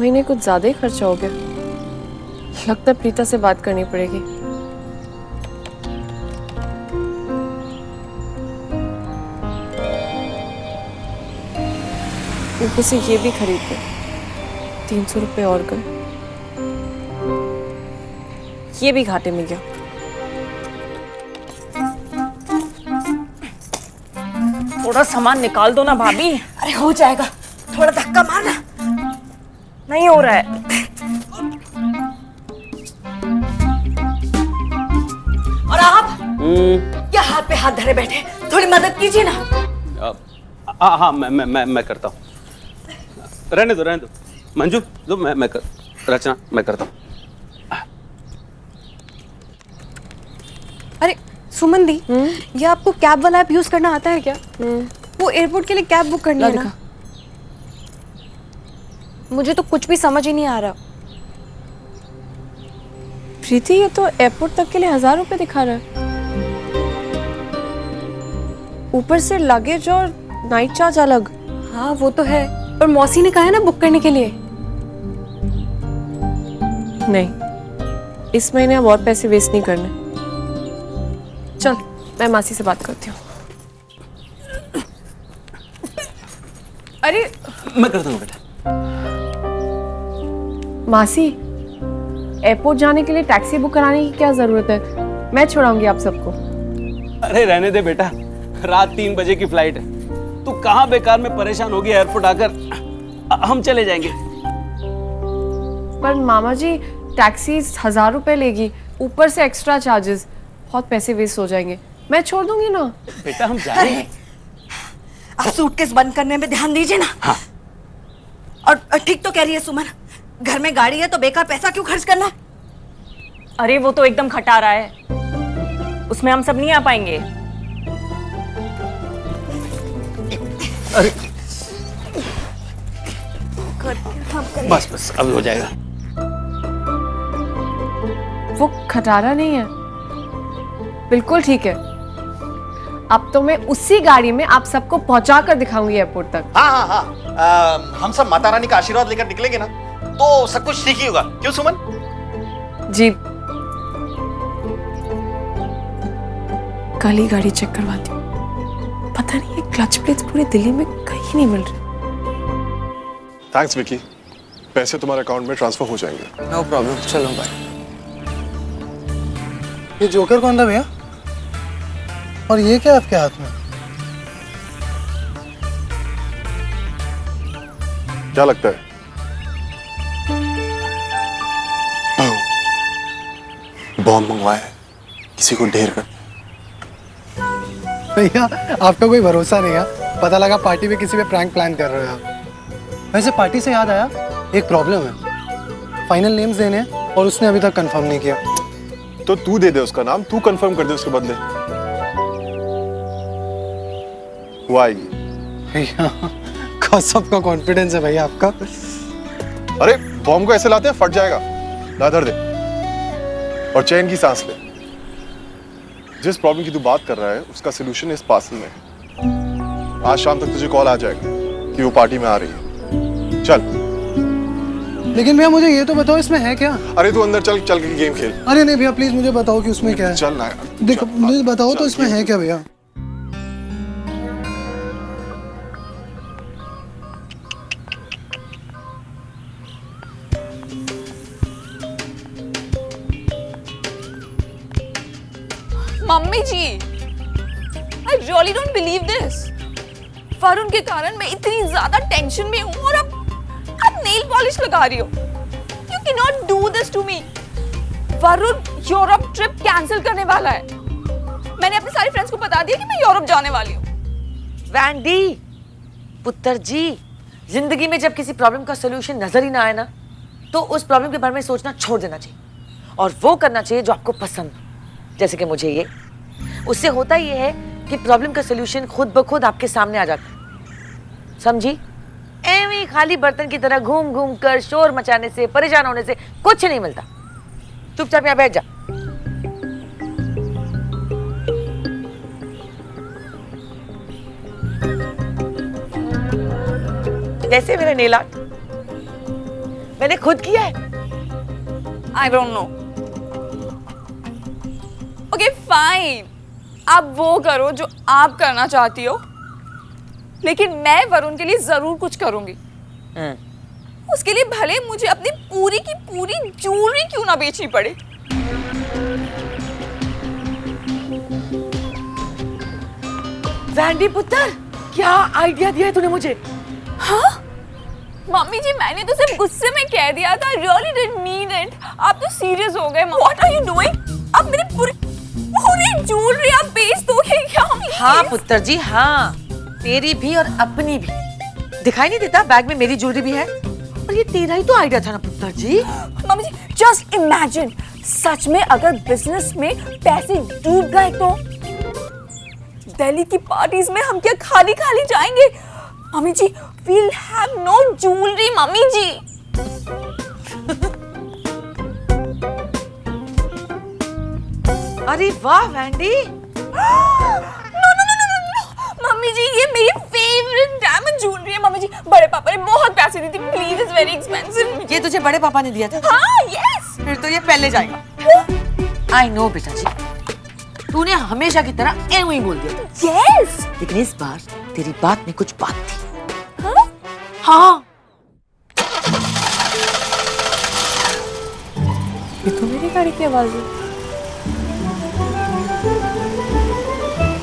महीने कुछ ज्यादा ही खर्चा हो गया। लगता है प्रीता से बात करनी पड़ेगी। ऊपर से ये भी खरीद गए, 300 रुपए और गए। ये भी घाटे में गया। थोड़ा सामान निकाल दो ना भाभी। अरे हो जाएगा, थोड़ा धक्का मारना। नहीं हो रहा है। और आप क्या हाथ पे हाथ धरे बैठे, थोड़ी मदद कीजिए ना। हाँ मैं करता हूँ। रहने दो मंजू, जो रचना मैं करता हूँ। अरे सुमन दी, ये आपको कैब वाला ऐप यूज करना आता है क्या? वो एयरपोर्ट के लिए कैब बुक करनी है ना। मुझे तो कुछ भी समझ ही नहीं आ रहा। प्रीति, ये तो एयरपोर्ट तक के लिए 1000 रुपए दिखा रहा है। ऊपर से लगेज और नाइट चार्ज अलग। हाँ वो तो है, पर मौसी ने कहा है ना बुक करने के लिए। नहीं, इस महीने अब और पैसे वेस्ट नहीं करने। चल, मैं मासी से बात करती हूँ। अरे मैं करता हूँ बेटा। मासी, एयरपोर्ट जाने के लिए टैक्सी बुक कराने की क्या जरूरत है? मैं छोड़ाऊंगी आप सबको। अरे रहने दे बेटा, रात 3 बजे की फ्लाइट है। तू कहाँ बेकार में परेशान होगी एयरपोर्ट आकर। हम चले जाएंगे। पर मामा जी, टैक्सी 1000 रुपए लेगी, ऊपर से एक्स्ट्रा चार्जेस। बहुत पैसे वेस्ट हो जाएंगे। मैं छोड़ दूंगी ना। बेटा हम जा रहे हैं। आप सूटकेस बंद करने में ध्यान दीजिए ना। हाँ। और ठीक तो कह रही है सुमन, घर में गाड़ी है तो बेकार पैसा क्यों खर्च करना। अरे वो तो एकदम खटा रहा है, उसमें हम सब नहीं आ पाएंगे। अरे बस अब हो जाएगा। वो खटारा नहीं है, बिल्कुल ठीक है। अब तो मैं उसी गाड़ी में आप सबको पहुंचा कर दिखाऊंगी एयरपोर्ट तक। हाँ, हम सब माता रानी का आशीर्वाद लेकर निकलेंगे ना, तो सब कुछ ठीक ही होगा। क्यों सुमन? जी, कल ही गाड़ी चेक करवाती हूँ। पता नहीं ये क्लच प्लेट्स पूरे दिल्ली में कहीं नहीं मिल रहे। थैंक्स विकी, पैसे तुम्हारे अकाउंट में ट्रांसफर हो जाएंगे। नो प्रॉब्लम, चलो बाय। ये जोकर कौन था भैया? और ये क्या आपके हाथ में? क्या लगता है? बॉम्ब मंगवाया है किसी को ढेर कर। भैया आपका कोई भरोसा नहीं है। पता लगा पार्टी में किसी पे प्रैंक प्लान कर रहे हो आप। वैसे पार्टी से याद आया, एक प्रॉब्लम है। फाइनल नेम्स देने हैं और उसने अभी तक कंफर्म नहीं किया। तो तू दे दे उसका नाम, तू कंफर्म कर दे उसके बदले। वो आएगी। भैया सबका कॉन्फिडेंस है भैया आपका। अरे बॉम्ब को ऐसे लाते हैं फट जाएगा। ला धर दे और चैन की सांस ले। जिस प्रॉब्लम की तू बात कर रहा है उसका सलूशन इस पार्सल में है। आज शाम तक तुझे कॉल आ जाएगा कि वो पार्टी में आ रही है। चल। लेकिन भैया मुझे ये तो बताओ इसमें है क्या? अरे तू अंदर चल के गेम खेल। अरे नहीं भैया प्लीज मुझे बताओ कि उसमें क्या है। चल ना यार। देखो मुझे बताओ तो इसमें है क्या भैया? Mummy ji, I really don't believe this. Varun के कारण मैं इतनी ज्यादा टेंशन में हूँ और अब नेल पॉलिश लगा रही हो। You cannot do this to me. Varun Europe trip cancel करने वाला है। मैंने अपने सारे फ्रेंड्स को बता दिया कि मैं यूरोप जाने वाली हूँ। वैंडी, पुत्र जी, जिंदगी में जब किसी प्रॉब्लम का सोल्यूशन नजर ही ना आए ना, तो उस प्रॉब्लम के बारे में सोचना छोड़ देना चाहिए और वो करना चाहिए जो आपको पसंद हो। जैसे कि मुझे ये, उससे होता ये है कि प्रॉब्लम का सोल्यूशन खुद ब खुद आपके सामने आ जाता है। समझी? एवं खाली बर्तन की तरह घूम घूम कर शोर मचाने से, परेशान होने से कुछ नहीं मिलता। चुपचाप यहाँ बैठ जा। कैसे मेरे नेल आर्ट? मैंने खुद किया है। I don't know. Okay fine, आप वो करो जो आप करना चाहती हो, लेकिन मैं वरुण के लिए जरूर कुछ करूंगी। उसके लिए भले मुझे अपनी पूरी की पूरी ज्वेलरी क्यों ना बेचनी पड़े। वैंडी पुत्र, क्या आइडिया दिया है तूने मुझे? हाँ मम्मी जी, मैंने तो सिर्फ गुस्से में कह दिया था। Really didn't mean it. आप तो सीरियस हो गए। What are you doing? आप मेरी पूरी ज्वेलरी आप बेच दोगे क्या? हाँ पुत्र जी, हाँ, तेरी भी और अपनी भी। दिखाई नहीं देता बैग में मेरी ज्वेलरी भी है? और ये तेरा ही तो आइडिया था ना पुत्र जी। मम्मी जी जस्ट इमेजिन, सच में अगर बिजनेस में पैसे डूब गए तो दिल्ली की पार्टीज में हम क्या खाली खाली जाएंगे? Mummy ji, we'll have no jewelry, mummy ji. अरे वाह वैंडी। मम्मी जी, ये मेरी फेवरेट डायमंड ज्वेलरी है। मम्मी जी, बड़े पापा ने बहुत पैसे दी थी। Please, it's very expensive. ये तुझे बड़े पापा ने दिया था? हाँ, यस। फिर तो ये पहले जाएगा। आई नो बेटा जी, तूने हमेशा की तरह एवं ही बोल दिया था। यस। लेकिन इस बार तेरी बात में कुछ बात थी। हाँ? हाँ। ये तो मेरी गाड़ी की आवाज है।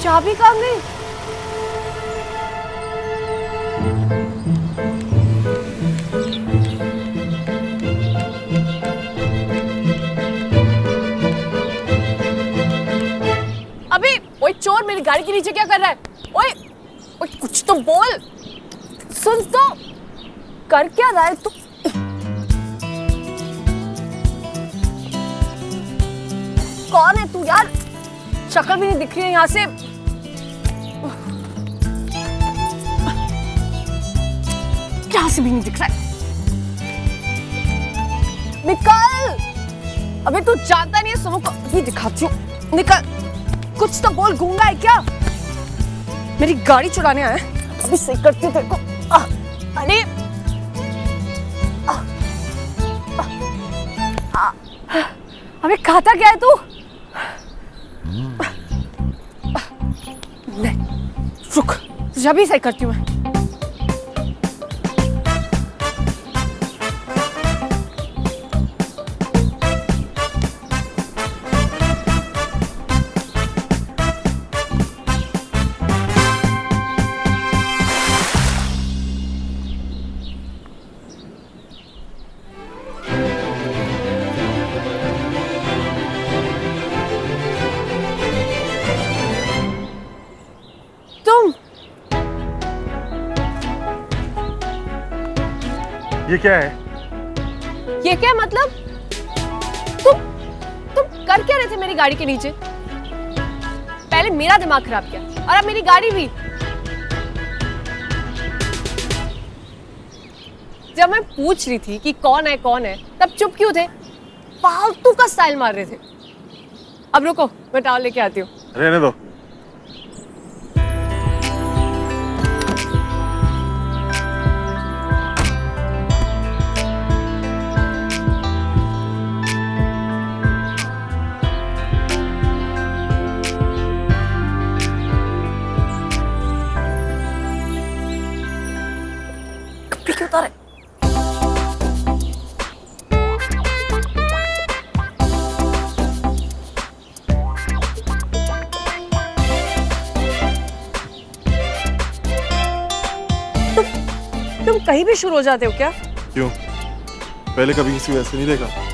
चाबी कहाँ गई? अबे, ओए चोर, मेरी गाड़ी के नीचे क्या कर रहा है? ओए, ओए कुछ तो बोल। सुन तो, कर क्या रहा है तू? कौन है तू यार? शक्ल भी नहीं दिख रही है यहाँ से। यहाँ से भी नहीं दिख रहा है। निकल! अबे तू जानता नहीं है सुमो को अभी दिखाती हूँ। निकल! कुछ तो बोल, गूंगा है क्या? मेरी गाड़ी चुराने आया है। अभी सही करती हूँ तेरे को। अरे अबे खाता क्या है तू? नहीं, रुक, जब ही सही करती हूँ मैं। ये क्या है? ये क्या मतलब? तुम कर क्या रहे थे मेरी गाड़ी के नीचे? पहले मेरा दिमाग खराब किया और अब मेरी गाड़ी भी। जब मैं पूछ रही थी कि कौन है, तब चुप क्यों थे? फालतू का स्टाइल मार रहे थे। अब रुको, मैं टावल लेके आती हूँ। रहने दो। क्यों उतारे? तुम कहीं भी शुरू हो जाते हो क्या? क्यों? पहले कभी किसी को ऐसे नहीं देखा?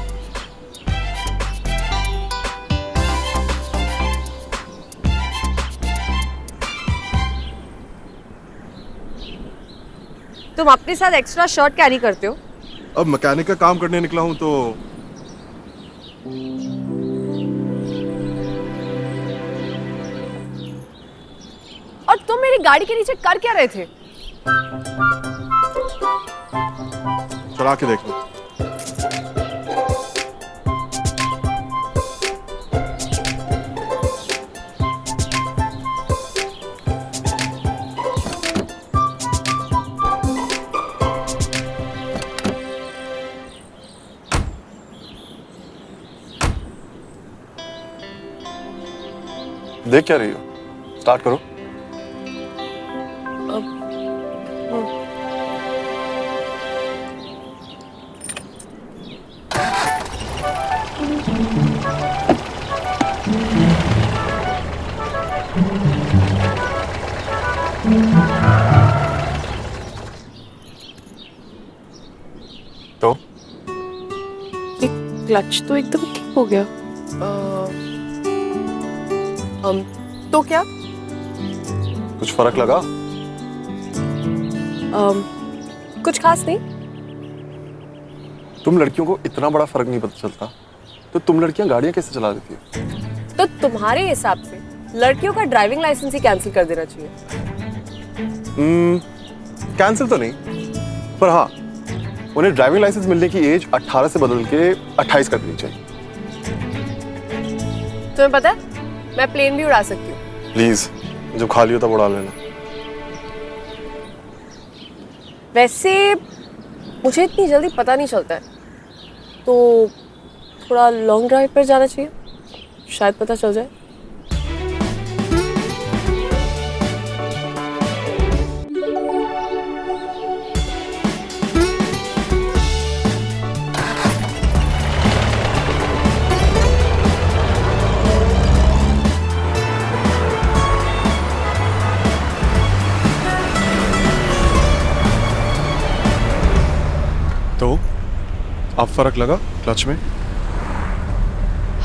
तुम अपने साथ एक्स्ट्रा शर्ट कैरी करते हो? अब मैकेनिक का काम करने निकला हूं तो और तुम मेरी गाड़ी के नीचे कर क्या रहे थे? चला के देख लो। देख क्या रही हो? स्टार्ट करो। तो क्लच तो एकदम ठीक हो गया। तो क्या? कुछ फर्क लगा? कुछ खास नहीं। तुम लड़कियों को इतना बड़ा फर्क नहीं पता चलता, तो तुम लड़कियां गाड़ियां कैसे चला देती हो? तो तुम्हारे हिसाब से लड़कियों का ड्राइविंग लाइसेंस ही कैंसिल कर देना चाहिए। कैंसिल तो नहीं, पर हाँ, उन्हें ड्राइविंग लाइसेंस मिलने की एज 18 से बदल के 28 कर देनी चाहिए। तुम्हें पता है मैं प्लेन भी उड़ा सकती हूँ। प्लीज, जब खाली हो तब उड़ा लेना। वैसे मुझे इतनी जल्दी पता नहीं चलता है, तो थोड़ा लॉन्ग ड्राइव पर जाना चाहिए, शायद पता चल जाए। तो अब फर्क लगा क्लच में?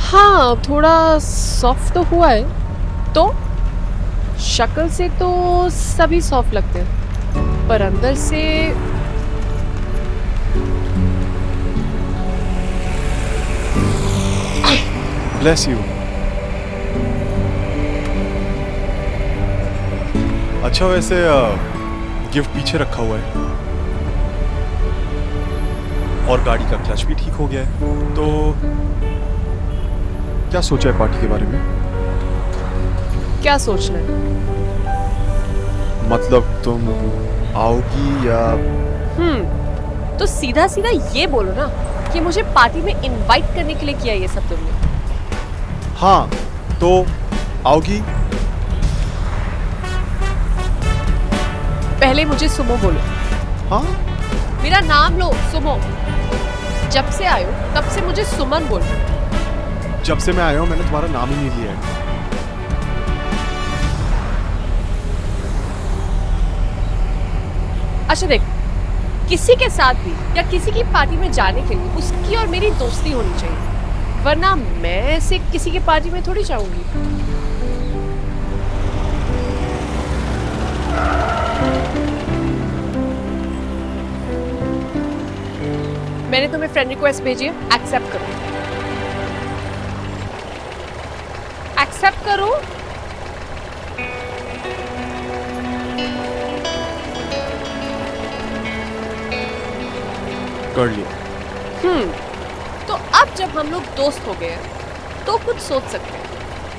हाँ, थोड़ा सॉफ्ट तो हुआ है। तो शक्ल से तो सभी सॉफ्ट लगते हैं, पर अंदर से ब्लेस यू। अच्छा, वैसे गिफ्ट पीछे रखा हुआ है और गाड़ी का क्लच भी ठीक हो गया है, तो क्या सोचा है पार्टी के बारे में? क्या सोचना है? मतलब तुम आओगी या? तो सीधा सीधा ये बोलो ना कि मुझे पार्टी में इनवाइट करने के लिए किया ये सब तुमने। हाँ, तो आओगी? पहले मुझे सुमो बोलो। हाँ, मेरा नाम लो, सुमो। जब से आयो तब से मुझे सुमन बोलो। जब से मैं आया हूं मैंने तुम्हारा नाम ही नहीं लिया है। अच्छा देख, किसी के साथ भी या किसी की पार्टी में जाने के लिए उसकी और मेरी दोस्ती होनी चाहिए, वरना मैं ऐसे किसी की पार्टी में थोड़ी जाऊंगी। मैंने तुम्हें फ्रेंड रिक्वेस्ट भेजी है, एक्सेप्ट करो। एक्सेप्ट करो। कर लिया। तो अब जब हम लोग दोस्त हो गए हैं तो कुछ सोच सकते हैं।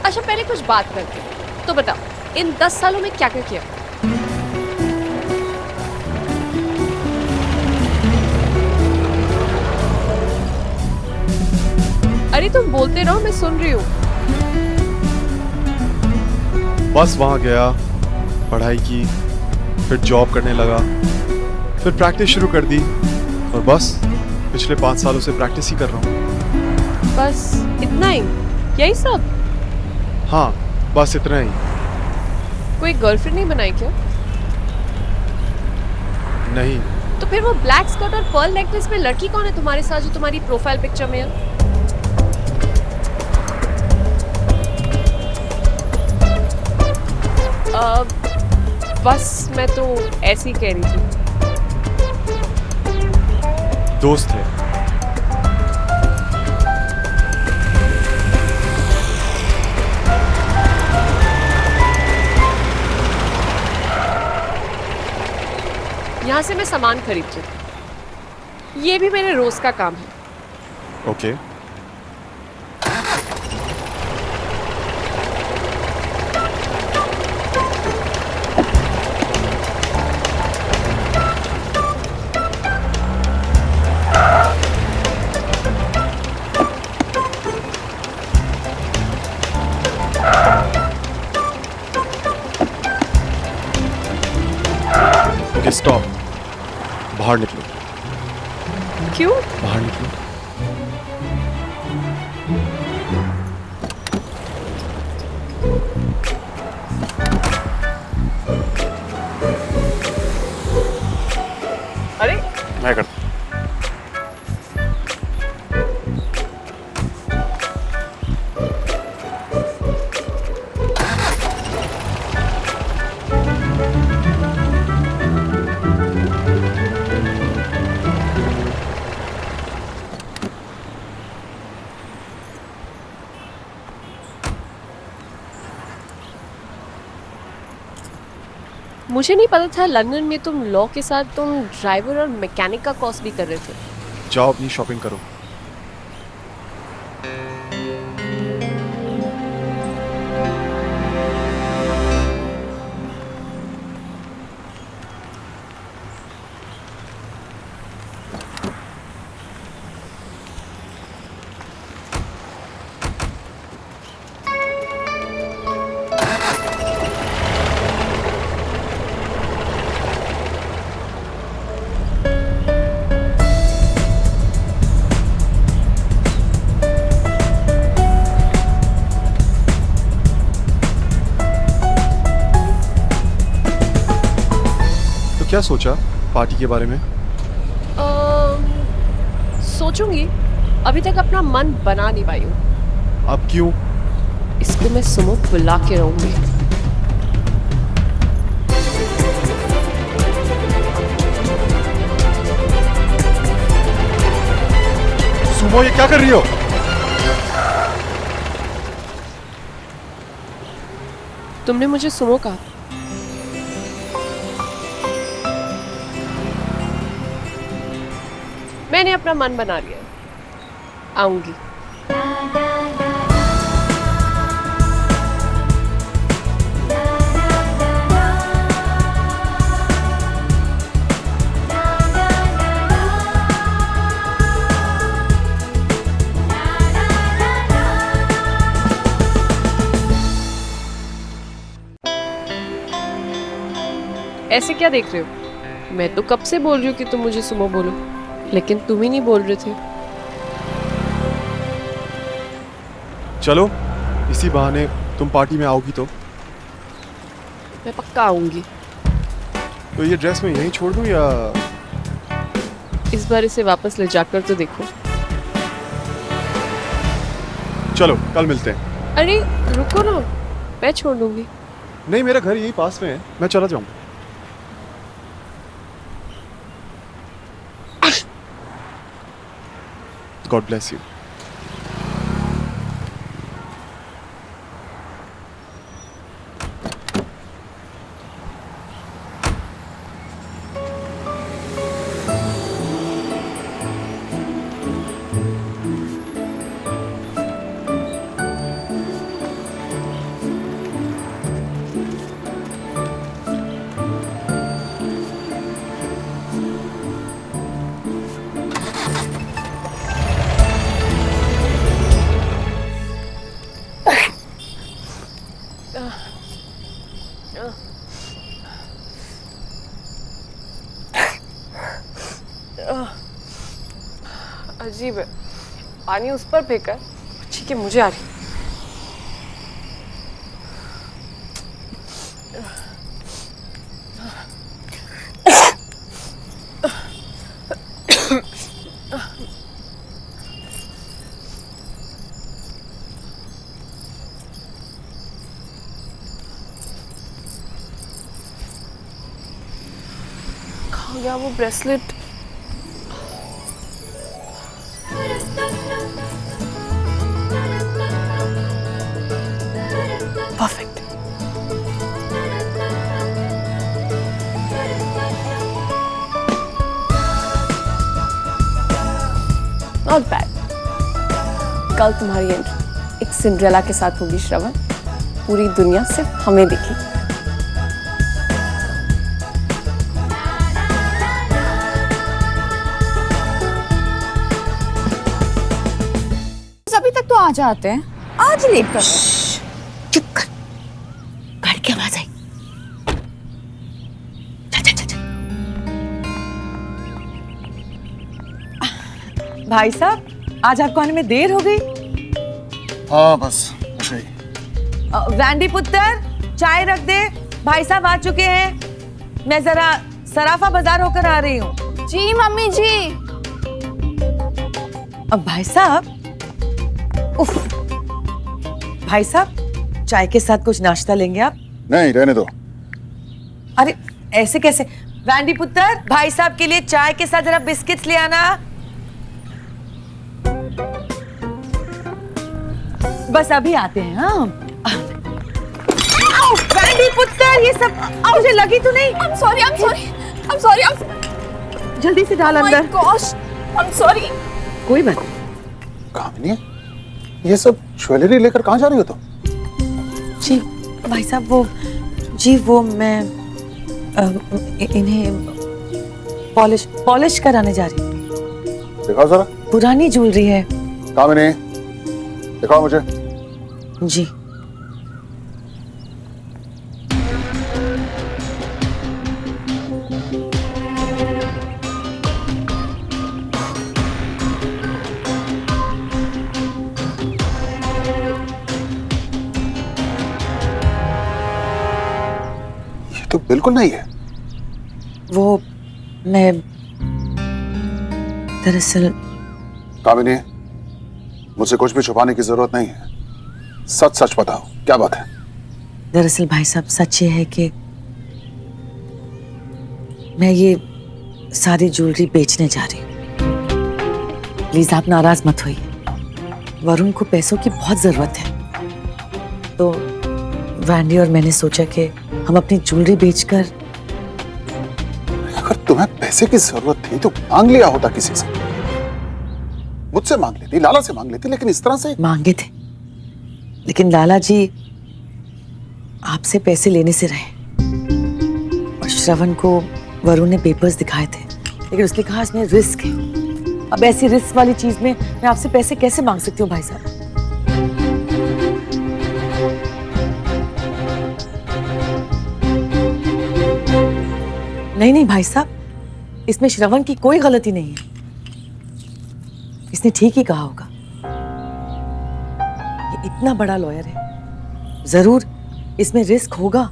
अच्छा, पहले कुछ बात करते हैं। तो बताओ, इन 10 सालों में क्या क्या किया? अरे तुम बोलते रहो, मैं सुन रही हूँ। बस वहां गया, पढ़ाई की, फिर जॉब करने लगा, फिर प्रैक्टिस शुरू कर दी, और बस पिछले 5 सालों से प्रैक्टिस ही कर रहा हूँ। बस इतना ही? यही सब? हाँ, बस इतना ही। कोई गर्लफ्रेंड नहीं बनाई क्या? नहीं। तो फिर वो ब्लैक स्कर्ट और पर्ल नेकलेस में लड़की कौन है तुम्हारे साथ जो तुम्हारी प्रोफाइल पिक्चर में है? बस मैं तो ऐसे ही कह रही थी। दोस्त है। यहाँ से मैं सामान खरीदती हूँ, ये भी मेरे रोज का काम है। ओके। स्टॉप, बाहर निकलो, क्यों? बाहर निकलो। अरे मैं करता हूं। मुझे नहीं पता था लंदन में तुम लॉ के साथ तुम ड्राइवर और मैकेनिक का कोर्स भी कर रहे थे। जाओ अपनी शॉपिंग करो। क्या सोचा पार्टी के बारे में? सोचूंगी, अभी तक अपना मन बना नहीं पाई हूँ। अब क्यों? इसको मैं सुमो बुला के रहूंगी। सुमो, ये क्या कर रही हो? तुमने मुझे सुमो कहा। मैंने अपना मन बना लिया, आऊंगी। ऐसे क्या देख रहे हो? मैं तो कब से बोल रही हूँ कि तुम मुझे सुमो बोलो, लेकिन तुम ही नहीं बोल रहे थे। चलो, इसी बहाने तुम पार्टी में आओगी तो? मैं पक्का आऊंगी। तो ये ड्रेस मैं यहीं छोड़ दूं या? इस बार इसे वापस ले जाकर तो देखो। चलो, कल मिलते हैं। अरे रुको ना, मैं छोड़ दूंगी। नहीं, मेरा घर यहीं पास में है, मैं चला जाऊंगा। God bless you. अजीब है, पानी उस पर फेंका, ठीक है मुझे आ रही। कहाँ गया वो ब्रेसलेट? Perfect. Not bad. कल तुम्हारी एंट्री एक सिंड्रेला के साथ होगी श्रवण, पूरी दुनिया सिर्फ हमें दिखेगी। अभी तक तो आ जाते हैं, आज लेट कर रहे हैं। चुप कर, गाड़ी की आवाज आई। चल चल चल चल। भाई साहब, आज आपको आने में देर हो गई। हाँ बस ऐसे ही। वैंडी पुत्र, चाय रख दे, भाई साहब आ चुके हैं। मैं जरा सराफा बाजार होकर आ रही हूँ। जी मम्मी जी। अब भाई साहब, उफ, भाई साहब चाय के साथ कुछ नाश्ता लेंगे आप? नहीं रहने दो। अरे ऐसे कैसे? वैंडी पुत्र, भाई साहब के लिए चाय के साथ जरा बिस्किट्स ले आना। बस अभी आते हैं। हाँ वैंडी पुत्र, ये सब मुझे लगी तो नहीं। I'm sorry, I'm sorry, I'm sorry, I'm जल्दी से डाल oh my अंदर। gosh, I'm sorry। कोई बात नहीं। कामिनी, ये सब ज्वेलरी लेकर कहाँ जा रही हो तुम? जी भाई साहब, वो मैं इन्हें पॉलिश कराने जा रही हूँ। दिखाओ जरा। पुरानी ज्वेलरी है। कामिनी, दिखाओ मुझे। जी ये तो बिल्कुल नहीं है। वो मैं दरअसल कामिनी, मुझे कुछ भी छुपाने की जरूरत नहीं है। सच सच बताओ, क्या बात है? दरअसल भाई साहब, सच ये है कि मैं ये सारी ज्वेलरी बेचने जा रही हूँ। प्लीज आप नाराज मत होइए। वरुण को पैसों की बहुत जरूरत है, तो वैंडी और मैंने सोचा कि हम अपनी ज्वेलरी बेचकर। अगर तुम्हें पैसे की जरूरत थी तो मांग लिया होता किसी से। मुझसे मांग लेती, लाला से मांग लेती, लेकिन इस तरह से। मांगे थे, लेकिन लाला जी आपसे पैसे लेने से रहे। और श्रवण को वरुण ने पेपर्स दिखाए थे, लेकिन उसने कहा इसमें रिस्क है। अब ऐसी रिस्क वाली चीज में मैं आपसे पैसे कैसे मांग सकती हूँ भाई साहब? नहीं नहीं भाई साहब, इसमें श्रवण की कोई गलती नहीं है। इसने ठीक ही कहा होगा। ये इतना बड़ा लॉयर है, जरूर इसमें रिस्क होगा,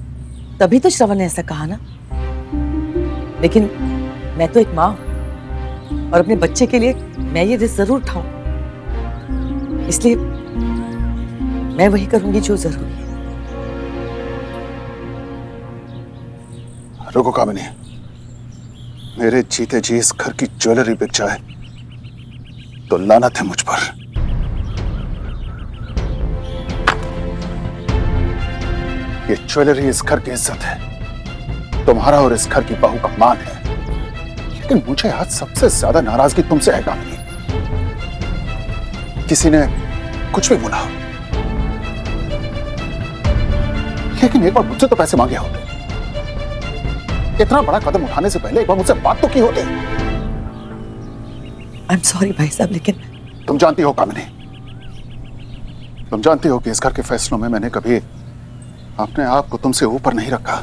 तभी तो श्रवण ने ऐसा कहा ना। लेकिन मैं तो एक माँ हूं और अपने बच्चे के लिए मैं ये रिस्क जरूर उठाऊं। इसलिए मैं वही करूंगी जो जरूरी है। रुको कामिनी, मेरे जीते जी इस घर की ज्वेलरी बिक जाए तो लानत है मुझ पर। ये ज्वेलरी इस घर की इज्जत है, तुम्हारा और इस घर की बहू का मान है। लेकिन मुझे आज सबसे ज्यादा नाराजगी तुमसे है कामिनी। किसी ने कुछ भी बोला, लेकिन एक बार मुझसे तो पैसे मांगे होते। इतना बड़ा कदम उठाने से पहले एक बार मुझसे बात तो की होती। आई एम सॉरी भाई साहब, लेकिन तुम जानती हो कामिनी, तुम जानती हो कि इस घर के फैसलों में मैंने कभी अपने आप को तुमसे ऊपर नहीं रखा।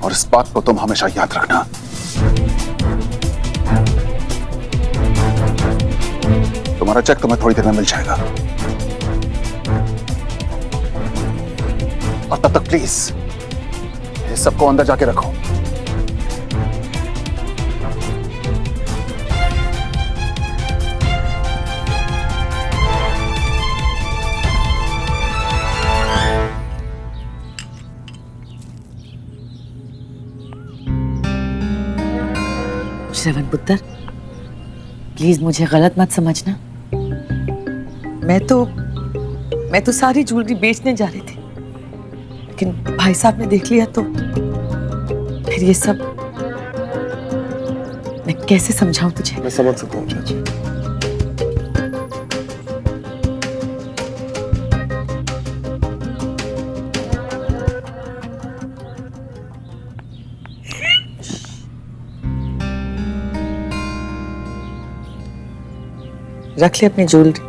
और इस बात को तुम हमेशा याद रखना। तुम्हारा चेक तुम्हें थोड़ी देर में मिल जाएगा, और तब तक प्लीज ये सबको अंदर जाके रखो। श्रवण पुत्र, प्लीज मुझे गलत मत समझना। मैं तो सारी ज्वेलरी बेचने जा रही थी, लेकिन भाई साहब ने देख लिया तो फिर ये सब मैं कैसे समझाऊं तुझे? मैं समझ सकता हूँ चाची। रख ले अपनी ज्वेलरी।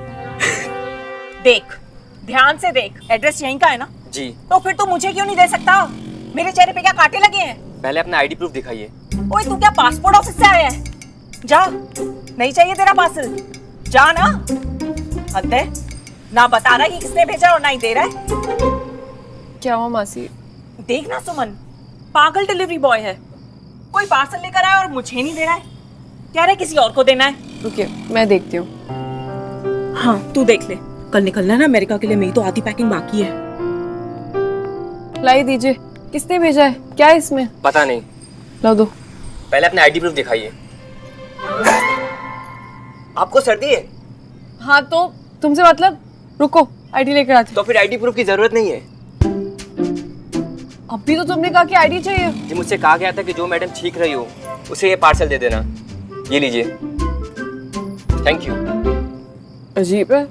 देख, ध्यान से देख, एड्रेस यहीं का है ना? जी। तो फिर तू मुझे क्यों नहीं दे सकता? मेरे चेहरे पे क्या कांटे लगे हैं? पहले अपना आईडी प्रूफ दिखाइए। ओए तू क्या पासपोर्ट ऑफिस से आया है? जा, नहीं चाहिए तेरा पार्सल, जा ना। हद है, ना बता रहा कि किसने भेजा और ना ही दे रहा है। क्या हुआ मासी? देख ना सुमन, पागल डिलीवरी बॉय है। कोई पार्सल लेकर आया और मुझे नहीं दे रहा है, कह रहा है किसी और को देना है। रुकिए, मैं देखती हूँ। हाँ तू देख ले, कल निकलना है ना अमेरिका के लिए, मेरी तो आधी पैकिंग बाकी है। लाई दीजिए। किसने भेजा है? क्या है इसमें? पता नहीं। ला दो। पहले अपने आईडी प्रूफ दिखाइए। आपको सर्दी है? हाँ तो तुमसे मतलब? रुको, आईडी लेकर आती। तो फिर आईडी प्रूफ की जरूरत नहीं है। अभी तो तुमने कहा कि आईडी चाहिए। जी मुझसे कहा गया था कि जो मैडम छींक रही हो उसे ये पार्सल दे देना। ये लीजिए। Thank you. अजीब है।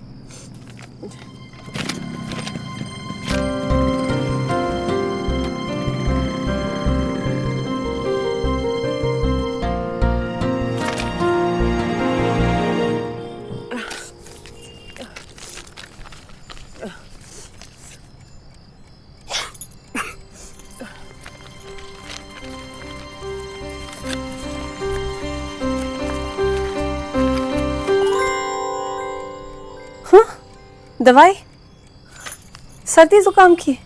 दवाई सर्दी जुकाम की।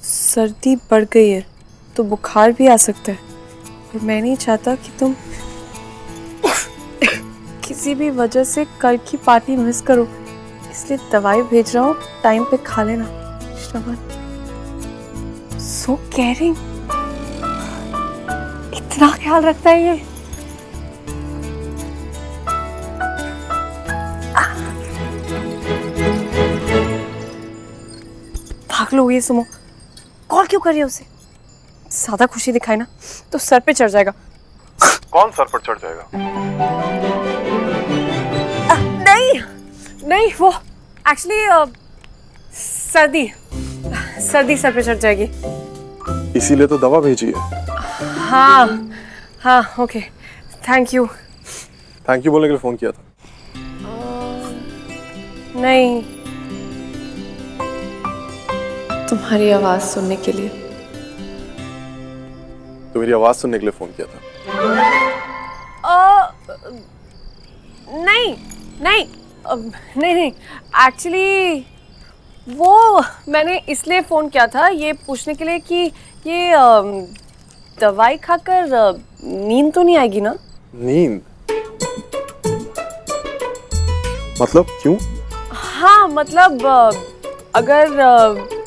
सर्दी बढ़ गई है तो बुखार भी आ सकता है, और मैं नहीं चाहता कि तुम किसी भी वजह से कल की पार्टी मिस करो, इसलिए दवाई भेज रहा हूँ, टाइम पे खा लेना। श्रवण, सो केयरिंग, इतना ख्याल रखता है ये। भाग लो, ये सुनो, कॉल क्यों कर रही है उसे? ज्यादा खुशी दिखाए ना तो सर पे चढ़ जाएगा। कौन सर पर चढ़ जाएगा? नहीं नहीं, वो एक्चुअली सर्दी सर पे चढ़ जाएगी। इसीलिए तो दवा भेजी है। हाँ हाँ, okay, thank you. Thank you बोलने के लिए फोन किया था। नहीं, तुम्हारी आवाज सुनने के लिए। तो मेरी आवाज सुनने के लिए फोन किया था। नहीं नहीं नहीं, एक्चुअली वो मैंने इसलिए फोन किया था ये पूछने के लिए कि ये दवाई खाकर नींद तो नहीं आएगी ना? नींद? मतलब क्यों? हाँ मतलब अगर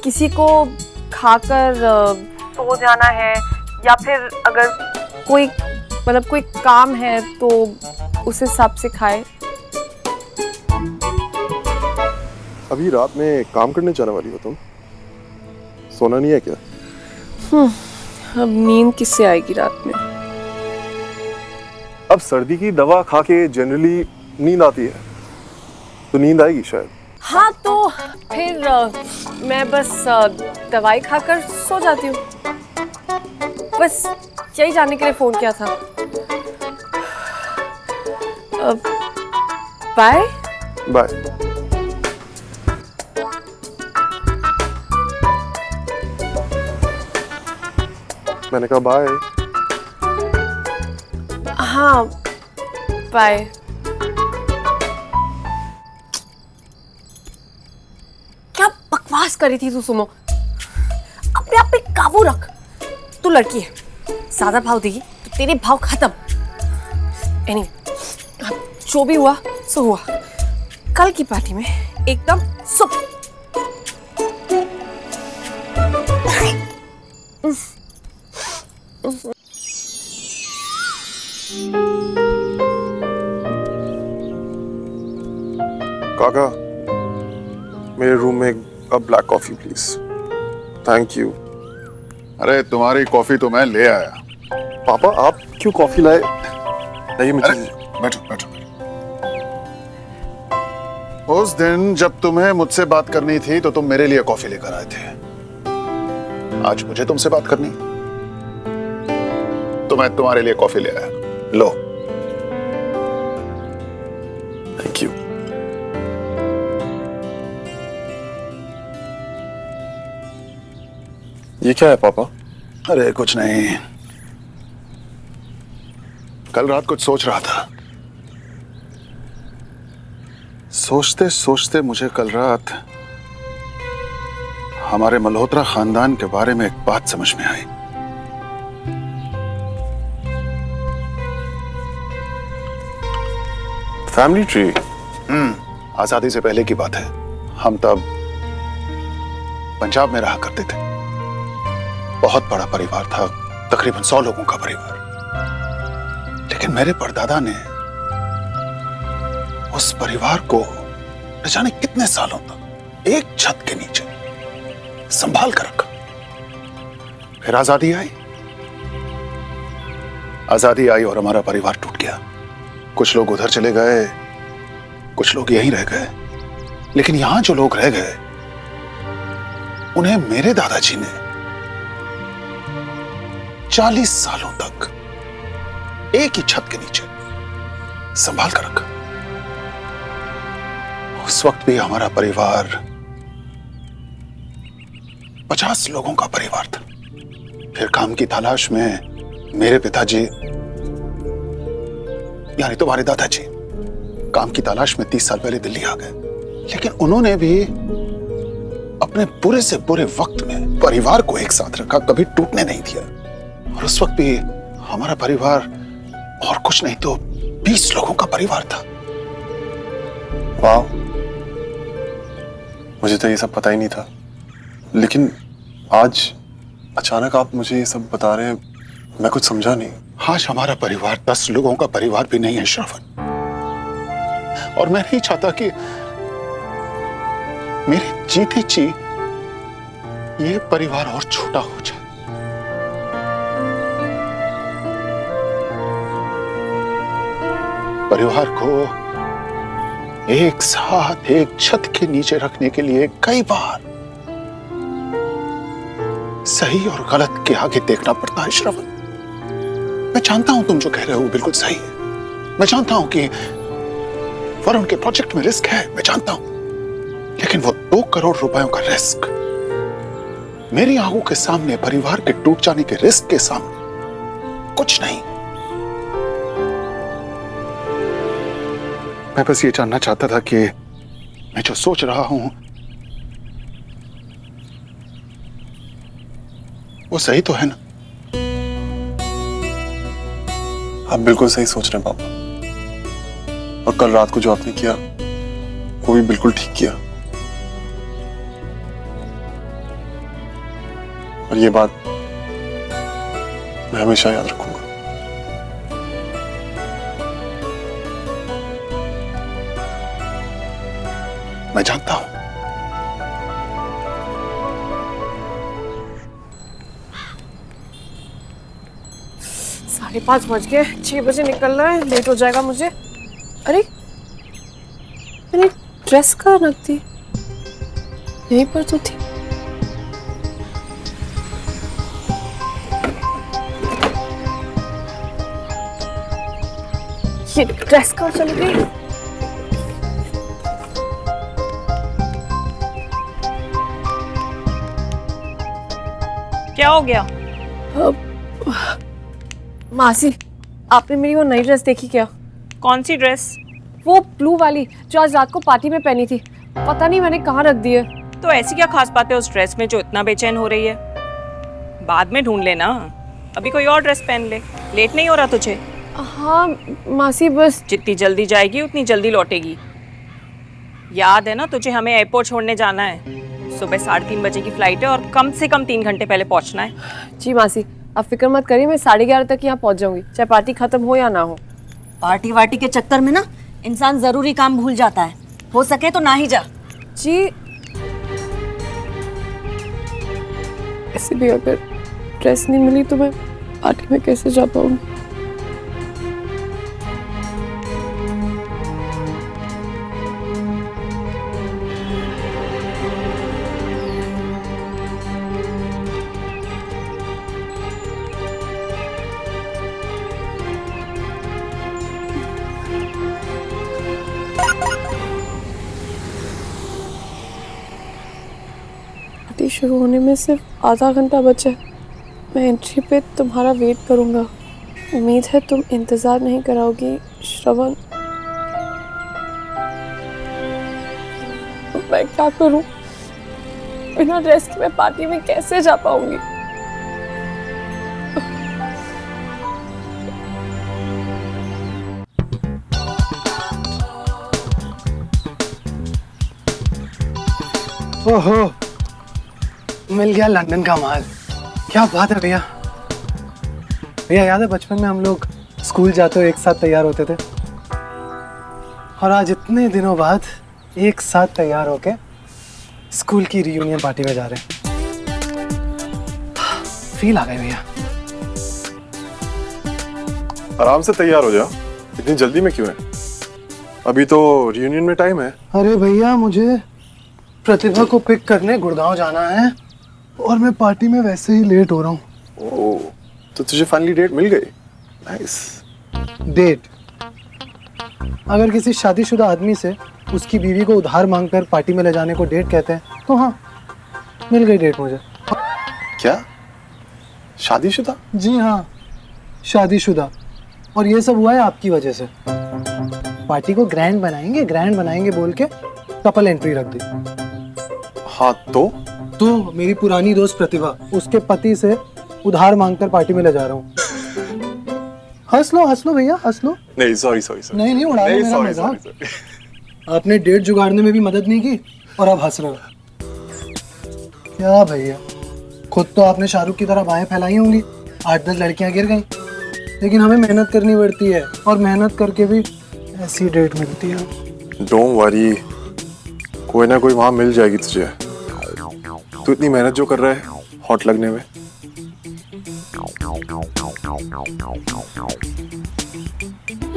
किसी को खाकर सो जाना है, या फिर अगर कोई मतलब कोई काम है तो उस हिसाब से खाए। अभी रात में काम करने जाने वाली हो तुम? सोना नहीं है क्या? अब नींद किससे आएगी रात में? अब सर्दी की दवा खा के जनरली नींद आती है, तो नींद आएगी शायद। हाँ तो फिर मैं बस दवाई खाकर सो जाती हूँ। बस यही जानने के लिए फोन किया था। Bye bye. मैंने कहा बाय। हाँ बाय। क्या बकवास करी थी तू सुमो? अपने आप पे काबू रख। तू लड़की है, ज्यादा भाव देगी तो तेरे भाव खत्म। एनीवे, जो भी हुआ सो हुआ। कल की पार्टी में एकदम सुप। काका, मेरे रूम में एक cup black coffee please. Thank you. अरे तुम्हारी कॉफी तो मैं ले आया। पापा आप क्यों कॉफी लाए? नहीं मुझे। बैठो बैठो। उस दिन जब तुम्हें मुझसे बात करनी थी तो तुम मेरे लिए कॉफी लेकर आए थे। आज मुझे तुमसे बात करनी, तो मैं तुम्हारे लिए कॉफी ले आया। लो। Thank you. ये क्या है पापा? अरे कुछ नहीं, कल रात कुछ सोच रहा था। सोचते सोचते मुझे कल रात हमारे मल्होत्रा खानदान के बारे में एक बात समझ में आई। Family tree? आजादी से पहले की बात है। हम तब पंजाब में रहा करते थे। बहुत बड़ा परिवार था, तकरीबन 100 लोगों का परिवार। लेकिन मेरे परदादा ने उस परिवार को न जाने कितने सालों तक एक छत के नीचे संभाल कर रखा। फिर आजादी आई। आजादी आई और हमारा परिवार टूट गया। कुछ लोग उधर चले गए, कुछ लोग यहीं रह गए। लेकिन यहां जो लोग रह गए, उन्हें मेरे दादाजी ने 40 सालों तक एक ही छत के नीचे संभाल कर रखा। उस वक्त भी हमारा परिवार 50 लोगों का परिवार था। फिर काम की तलाश में मेरे पिताजी, यानी तुम्हारे दादाजी, काम की तलाश में 30 साल पहले दिल्ली आ गए। लेकिन उन्होंने भी अपने बुरे से बुरे वक्त में परिवार को एक साथ रखा, कभी टूटने नहीं दिया। और उस वक्त भी हमारा परिवार और कुछ नहीं तो 20 लोगों का परिवार था। वाह, मुझे तो ये सब पता ही नहीं था। लेकिन आज अचानक आप मुझे ये सब बता रहे हैं, मैं कुछ समझा नहीं। आज हमारा परिवार 10 लोगों का परिवार भी नहीं है श्रवण। और मैं नहीं चाहता कि मेरे जीते जी ये परिवार और छोटा हो जाए। परिवार को एक साथ एक छत के नीचे रखने के लिए कई बार सही और गलत के आगे देखना पड़ता है श्रवण। मैं जानता हूं तुम जो कह रहे हो बिल्कुल सही है। मैं जानता हूं कि वरुण के प्रोजेक्ट में रिस्क है, मैं जानता हूं। लेकिन वो 2 करोड़ रुपयों का रिस्क मेरी आंखों के सामने, परिवार के टूट जाने के रिस्क के सामने कुछ नहीं। मैं बस ये जानना चाहता था कि मैं जो सोच रहा हूं वो सही तो है ना? आप बिल्कुल सही सोच रहे हैं पापा। और कल रात को जो आपने किया वो भी बिल्कुल ठीक किया। और ये बात मैं हमेशा याद रखूंगा। मैं जानता हूं। साढ़े 5 बज गए, 6 बजे निकलना है, लेट हो जाएगा मुझे। अरे मैंने ड्रेस कहाँ रख दी? यहीं पर तो थी। ये ड्रेस कहाँ चली गई? क्या हो गया? मासी, आपने मेरी वो नई ड्रेस देखी क्या? कौन सी ड्रेस? वो ब्लू वाली जो आज रात को पार्टी में पहनी थी। पता नहीं मैंने कहाँ रख दी है। तो ऐसी क्या खास बात है उस ड्रेस में जो इतना बेचैन हो रही है? बाद में ढूंढ लेना, अभी कोई और ड्रेस पहन ले। लेट नहीं हो रहा तुझे? हाँ मासी, बस जितनी जल्दी जाएगी उतनी जल्दी लौटेगी। याद है ना तुझे, हमें एयरपोर्ट छोड़ने जाना है। सुबह 3:30 बजे की फ्लाइट है और कम से कम 3 घंटे पहले पहुंचना है। जी मासी, आप फिक्र मत करिए, मैं 11:30 तक यहाँ पहुँच जाऊंगी, चाहे पार्टी खत्म हो या ना हो। पार्टी वार्टी के चक्कर में ना इंसान जरूरी काम भूल जाता है। हो सके तो ना ही जा। जी ऐसे भी अगर ड्रेस नहीं मिली तो मैं पार्टी में कैसे जा पाऊंगी? शुरू होने में सिर्फ आधा घंटा बचा है। मैं एंट्री पे तुम्हारा वेट करूँगा। उम्मीद है तुम इंतज़ार नहीं कराओगी श्रवण। मैं क्या करूँ? बिना ड्रेस के मैं पार्टी में कैसे जा पाऊंगी? ओहो, मिल गया लंदन का माल। क्या बात है भैया। भैया याद है बचपन में हम लोग स्कूल जाते हुए एक साथ तैयार होते थे, और आज इतने दिनों बाद एक साथ तैयार होके स्कूल की रियूनियन पार्टी में जा रहे हैं। फील आ गए भैया। आराम से तैयार हो जाओ, इतनी जल्दी में क्यों है? अभी तो रियूनियन में टाइम है। अरे भैया, मुझे प्रतिभा को पिक करने गुड़गांव जाना है, और मैं पार्टी में वैसे ही लेट हो रहा हूँ। ओह, तो तुझे फाइनली डेट मिल गई। नाइस। डेट? अगर किसी शादीशुदा आदमी से उसकी बीवी को उधार मांगकर पार्टी में ले जाने को डेट कहते हैं तो हाँ, मिल गई डेट मुझे। क्या? शादीशुदा? जी हाँ, शादीशुदा। और ये सब हुआ है आपकी वजह से। पार्टी को ग्रैंड बनाएंगे बोल के कपल एंट्री रख दी। हाँ तो मेरी पुरानी दोस्त प्रतिभा उसके पति से उधार मांगकर पार्टी में ले जा रहा हूँ। हंस लो भैया, हंस लो। नहीं, सॉरी। नहीं, उड़ा लो मेरा मजाक। आपने डेट जुगाड़ने में भी मदद नहीं की और अब हंस रहे हो। क्या भैया, खुद तो आपने शाहरुख की तरह बाहें फैलाई होंगी, 8-10 लड़कियां गिर गईं, लेकिन हमें मेहनत करनी पड़ती है, और मेहनत करके भी ऐसी डेट मिलती है। डोंट वरी, कोई ना कोई वहां मिल जाएगी तुझे। तू इतनी मेहनत जो कर रहा है हॉट लगने में।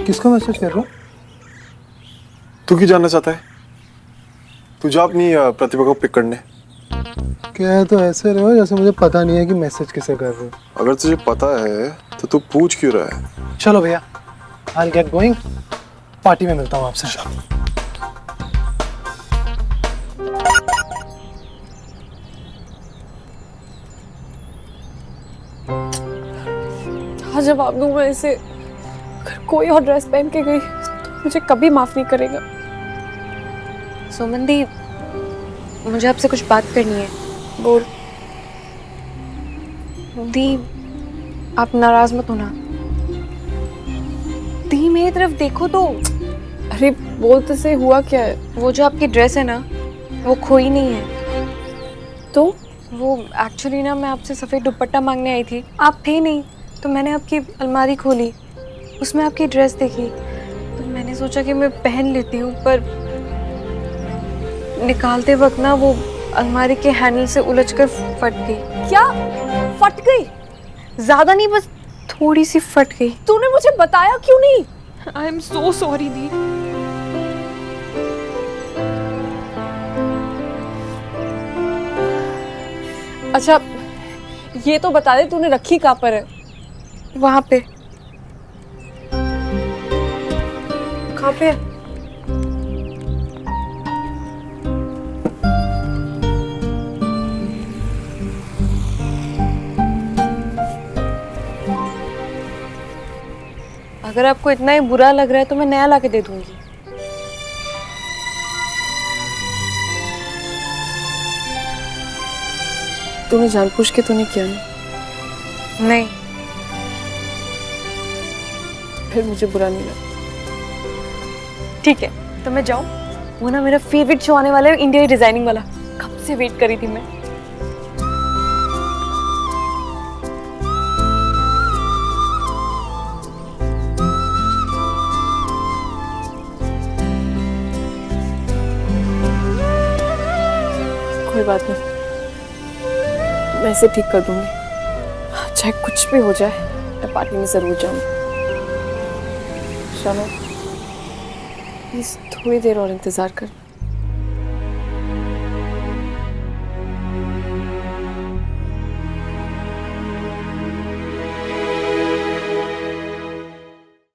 किसको मैसेज कर रहा? तू क्यों जानना चाहता है? तू जा अपनी प्रतिभा को पिक करने। क्या तो ऐसे रहो जैसे मुझे पता नहीं है कि मैसेज किसे कर रहे हो। अगर तुझे पता है तो तू पूछ क्यों रहा है? चलो भैया, I'll get going। पार्टी में मिलता हूँ आपसे। क्या जवाब दूँ मैं इसे? अगर कोई और ड्रेस पहन के गई तो मुझे कभी माफ नहीं करेगा। सुमन दी, मुझे आपसे कुछ बात करनी है। बोल। दी, आप नाराज मत होना। दी, मेरी तरफ देखो तो। अरे बोल तो से, हुआ क्या है? वो जो आपकी ड्रेस है ना, वो खोई नहीं है। तो वो एक्चुअली ना, मैं आपसे सफ़ेद दुपट्टा मांगने आई थी, आप थे नहीं, तो मैंने आपकी अलमारी खोली, उसमें आपकी ड्रेस देखी, तो मैंने सोचा कि मैं पहन लेती हूँ, पर निकालते वक्त ना वो अलमारी के हैंडल से उलझकर फट गई। क्या? फट गई? ज़्यादा नहीं, बस थोड़ी सी फट गई। तूने मुझे बताया क्यों नहीं? आई एम सो सॉरी दी। अच्छा ये तो बता दे, तूने रखी कहाँ पर है? वहाँ पे। कहाँ पे? अगर आपको इतना ही बुरा लग रहा है तो मैं नया ला के दे दूंगी। तूने जानबूझ के तूने किया नहीं। फिर मुझे बुरा नहीं लगा। ठीक है, तो मैं जाऊँ? वो ना मेरा फेवरेट शो आने वाला है, इंडिया डिजाइनिंग वाला, कब से वेट करी थी मैं। कोई बात नहीं, मैं इसे ठीक कर दूंगी। चाहे कुछ भी हो जाए, मैं पार्टी में जरूर जाऊंगी। चलो प्लीज थोड़ी देर और इंतजार कर।